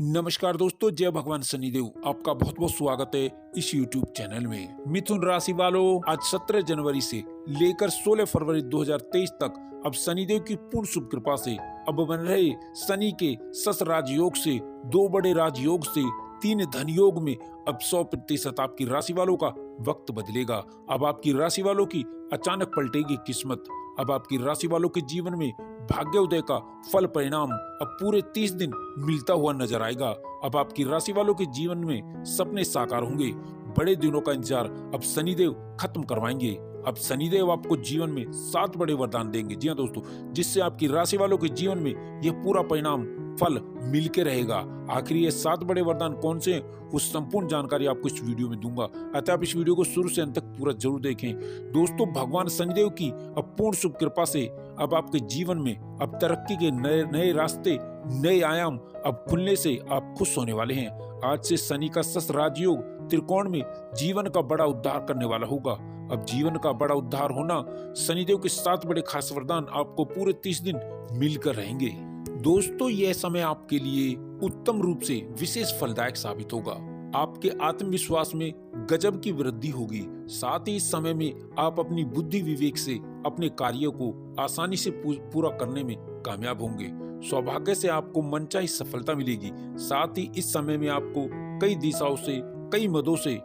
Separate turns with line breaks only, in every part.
नमस्कार दोस्तों, जय भगवान शनिदेव। आपका बहुत बहुत स्वागत है इस YouTube चैनल में। मिथुन राशि वालों, आज 17 जनवरी से लेकर 16 फरवरी 2023 तक अब शनिदेव की पूर्ण शुभ कृपा से अब बन रहे शनि के सस राजयोग से, 2 बड़े राजयोग से 3 धन योग में अब 100% आपकी राशि वालों का वक्त बदलेगा। अब आपकी राशि वालों की अचानक पलटेगी किस्मत। अब आपकी राशि वालों के जीवन में भाग्योदय का फल परिणाम अब पूरे 30 दिन मिलता हुआ नजर आएगा। अब आपकी राशि वालों के जीवन में सपने साकार होंगे। बड़े दिनों का इंतजार अब शनिदेव खत्म करवाएंगे। अब शनिदेव आपको जीवन में 7 बड़े वरदान देंगे। जी हाँ दोस्तों, जिससे आपकी राशि वालों के जीवन में यह पूरा परिणाम फल मिलके रहेगा। आखिर ये 7 बड़े वरदान कौन से हैं, उस संपूर्ण जानकारी आपको इस वीडियो में दूंगा। अतः आप इस वीडियो को शुरू से अंत तक पूरा जरूर देखें। दोस्तों, भगवान शनिदेव की अब पूर्ण शुभ कृपा से अब आपके जीवन में अब तरक्की के नए नए रास्ते, नए आयाम अब खुलने से आप खुश होने वाले हैं। आज से शनि का सस राजयोग त्रिकोण में जीवन का बड़ा उद्धार करने वाला होगा। अब जीवन का बड़ा उद्धार होना, शनिदेव के 7 बड़े खास वरदान आपको पूरे 30 दिन मिलकर रहेंगे। दोस्तों, यह समय आपके लिए उत्तम रूप से विशेष फलदायक साबित होगा। आपके आत्मविश्वास में गजब की वृद्धि होगी। साथ ही इस समय में आप अपनी बुद्धि विवेक से अपने कार्यों को आसानी से पूरा करने में कामयाब होंगे। सौभाग्य से आपको मनचाही सफलता मिलेगी। साथ ही इस समय में आपको कई दिशाओं से, कई मदों से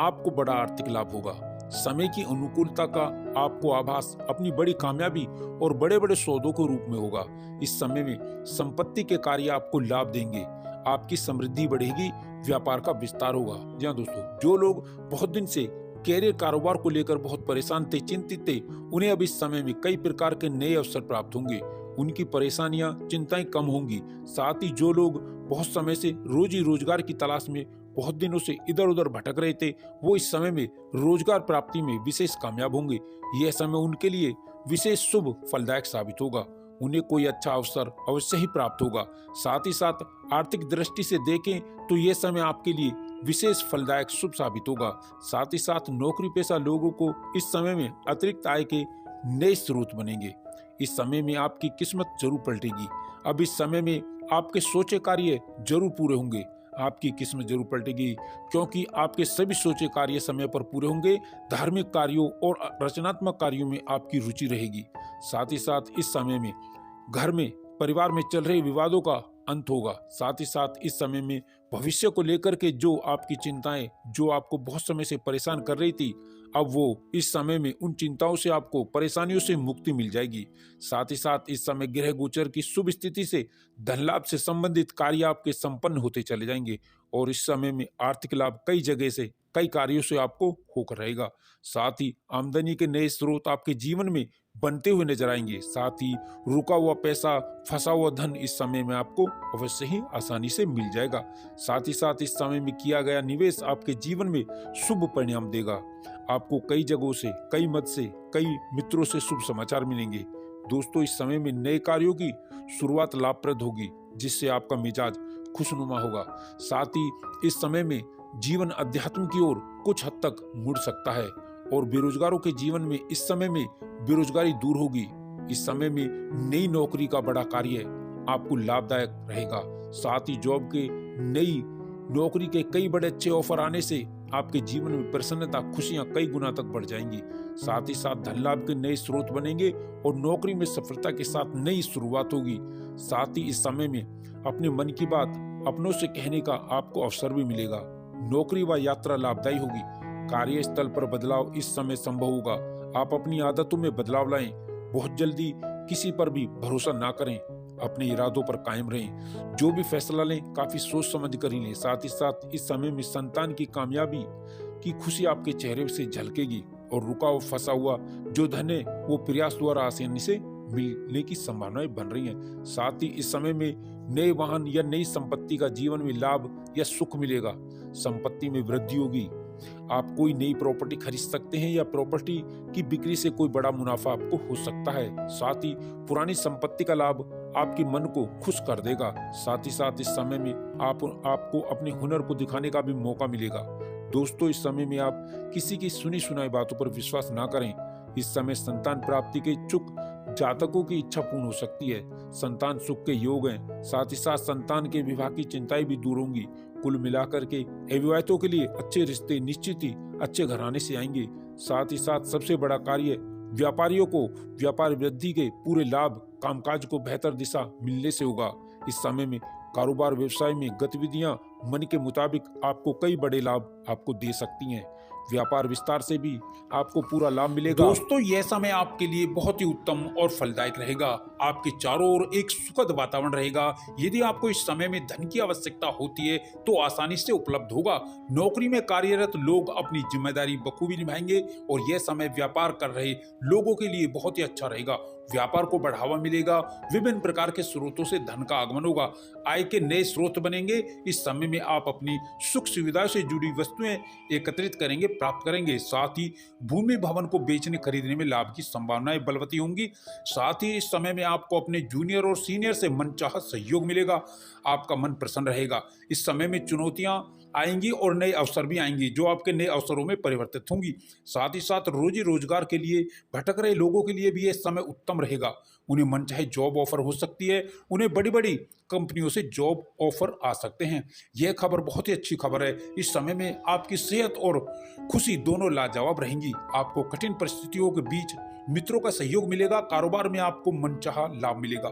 आपको बड़ा आर्थिक लाभ होगा। समय की अनुकूलता का आपको आभास अपनी बड़ी कामयाबी और बड़े बड़े सौदों के रूप में होगा। इस समय में संपत्ति के कार्य आपको लाभ देंगे। आपकी समृद्धि बढ़ेगी, व्यापार का विस्तार होगा। जी हाँ दोस्तों, जो लोग बहुत दिन से कैरियर कारोबार को लेकर बहुत परेशान थे, चिंतित थे, उन्हें अब इस समय में कई प्रकार के नए अवसर प्राप्त होंगे। उनकी परेशानियां, चिंताएं कम होंगी। साथ ही जो लोग बहुत समय से रोजी रोजगार की तलाश में बहुत दिनों से इधर उधर भटक रहे थे, वो इस समय में रोजगार प्राप्ति में विशेष कामयाब होंगे। यह समय उनके लिए विशेष शुभ फलदायक साबित होगा। उन्हें कोई अच्छा अवसर अवश्य ही प्राप्त होगा। साथ ही साथ आर्थिक दृष्टि से देखें तो यह समय आपके लिए विशेष फलदायक शुभ साबित होगा। साथ ही साथ नौकरी पेशा लोगों को इस समय में अतिरिक्त आय के नए स्रोत बनेंगे। इस समय में आपकी किस्मत जरूर पलटेगी। अब इस समय में आपके सोचे कार्य जरूर पूरे होंगे। आपकी किस्मत जरूर पलटेगी, क्योंकि आपके सभी सोचे कार्य समय पर पूरे होंगे। धार्मिक कार्यों और रचनात्मक कार्यों में आपकी रुचि रहेगी। साथ ही साथ इस समय में घर में, परिवार में चल रहे विवादों का अंत होगा। साथ ही साथ इस समय में भविष्य को लेकर के जो आपकी चिंताएं, जो आपको बहुत समय से परेशान कर रही थी, अब वो इस समय में उन चिंताओं से, आपको परेशानियों से मुक्ति मिल जाएगी। साथ ही साथ इस समय ग्रह गोचर की शुभ स्थिति से धन लाभ से संबंधित कार्य आपके संपन्न होते चले जाएंगे और इस समय में आर्थिक लाभ कई जगह से, कई कार्यों से आपको होकर रहेगा। साथ ही आमदनी के नए स्रोत आपके जीवन में बनते हुए नजर आएंगे। साथ ही रुका हुआ पैसा, फंसा हुआ धन इस समय में आपको अवश्य ही आसानी से मिल जाएगा। साथ ही साथ इस समय में किया गया निवेश आपके जीवन में शुभ परिणाम देगा। आपको कई जगहों से, कई मत से, कई मित्रों से शुभ समाचार मिलेंगे। दोस्तों, इस समय में नए कार्यों की शुरुआत लाभप्रद होगी, जिससे आपका मिजाज खुशनुमा होगा। साथ ही इस समय में जीवन अध्यात्म की ओर कुछ हद तक मुड़ सकता है और बेरोजगारों के जीवन में इस समय में बेरोजगारी दूर होगी। इस समय में नई नौकरी का बड़ा कार्य आपको लाभदायक रहेगा। साथ ही जॉब के, नई नौकरी के कई बड़े अच्छे ऑफर आने से आपके जीवन में प्रसन्नता, खुशियां कई गुना तक बढ़ जाएंगी। साथ ही साथ धन लाभ के नए स्रोत बनेंगे और नौकरी में सफलता के साथ नई शुरुआत होगी। साथ ही इस समय में अपने मन की बात अपनों से कहने का आपको अवसर भी मिलेगा। नौकरी व यात्रा लाभदायी होगी। कार्यस्थल पर बदलाव इस समय संभव होगा। आप अपनी आदतों में बदलाव लाएं। बहुत जल्दी किसी पर भी भरोसा ना करें। अपने इरादों पर कायम रहें। जो भी फैसला लें, काफी सोच समझ कर ही लें। साथ ही साथ इस समय में संतान की कामयाबी की खुशी आपके चेहरे से झलकेगी और रुका हुआ, फंसा हुआ जो धन है, वो प्रयास द्वारा आसानी से मिलने की संभावनाएं बन रही हैं। साथ ही इस समय में नए वाहन या नई संपत्ति का जीवन में लाभ या सुख मिलेगा। संपत्ति में वृद्धि होगी। आप कोई नई प्रॉपर्टी खरीद सकते हैं या प्रॉपर्टी की बिक्री से कोई बड़ा मुनाफा आपको हो सकता है। साथ ही पुरानी संपत्ति का लाभ आपके मन को खुश कर देगा। साथ ही साथ इस समय में आपको अपने हुनर को दिखाने का भी मौका मिलेगा। दोस्तों, इस समय में आप किसी की सुनी सुनाई बातों पर विश्वास ना करें। इस समय संतान प्राप्ति के इच्छुक जातकों की इच्छा पूर्ण हो सकती है। संतान सुख के योग हैं। साथ ही साथ संतान के विवाह की चिंताएं भी दूर होंगी। कुल मिलाकर के अविवाहितों के लिए अच्छे रिश्ते निश्चित ही अच्छे घराने से आएंगे। साथ ही साथ सबसे बड़ा कार्य व्यापारियों को व्यापार वृद्धि के पूरे लाभ, कामकाज को बेहतर दिशा मिलने से होगा। इस समय में कारोबार व्यवसाय में गतिविधियां मन के मुताबिक आपको कई बड़े लाभ आपको दे सकती हैं। व्यापार विस्तार से भी आपको पूरा लाभ मिलेगा। दोस्तों, यह समय आपके लिए बहुत ही उत्तम और फलदायक रहेगा। आपके चारों ओर एक सुखद वातावरण रहेगा। यदि आपको इस समय में धन की आवश्यकता होती है तो आसानी से उपलब्ध होगा। नौकरी में कार्यरत लोग अपनी जिम्मेदारी बखूबी निभाएंगे और यह समय व्यापार कर रहे लोगों के लिए बहुत ही अच्छा रहेगा। व्यापार को बढ़ावा मिलेगा। विभिन्न प्रकार के स्रोतों से धन का आगमन होगा। आय के नए स्रोत बनेंगे। इस समय में आप अपनी सुख सुविधा से जुड़ी वस्तुएं एकत्रित करेंगे, प्राप्त करेंगे। साथ ही भूमि भवन को बेचने खरीदने में लाभ की संभावनाएं बलवती होंगी। साथ ही इस समय में आपको अपने जूनियर और सीनियर से मनचाहा सहयोग मिलेगा। आपका मन प्रसन्न रहेगा। इस समय में चुनौतियां आएंगी और नए अवसर भी आएंगी जो आपके नए अवसरों में परिवर्तित होंगी। साथ ही साथ रोजी रोजगार के लिए भटक रहे लोगों के लिए भी यह समय उत्तम रहेगा। उन्हें मनचाहे जॉब ऑफर हो सकती है। उन्हें बड़ी बड़ी कंपनियों से जॉब ऑफर आ सकते हैं। यह खबर बहुत ही अच्छी खबर है। इस समय में आपकी सेहत और खुशी दोनों लाजवाब रहेंगी। आपको कठिन परिस्थितियों के बीच मित्रों का सहयोग मिलेगा। कारोबार में आपको मनचाहा लाभ मिलेगा।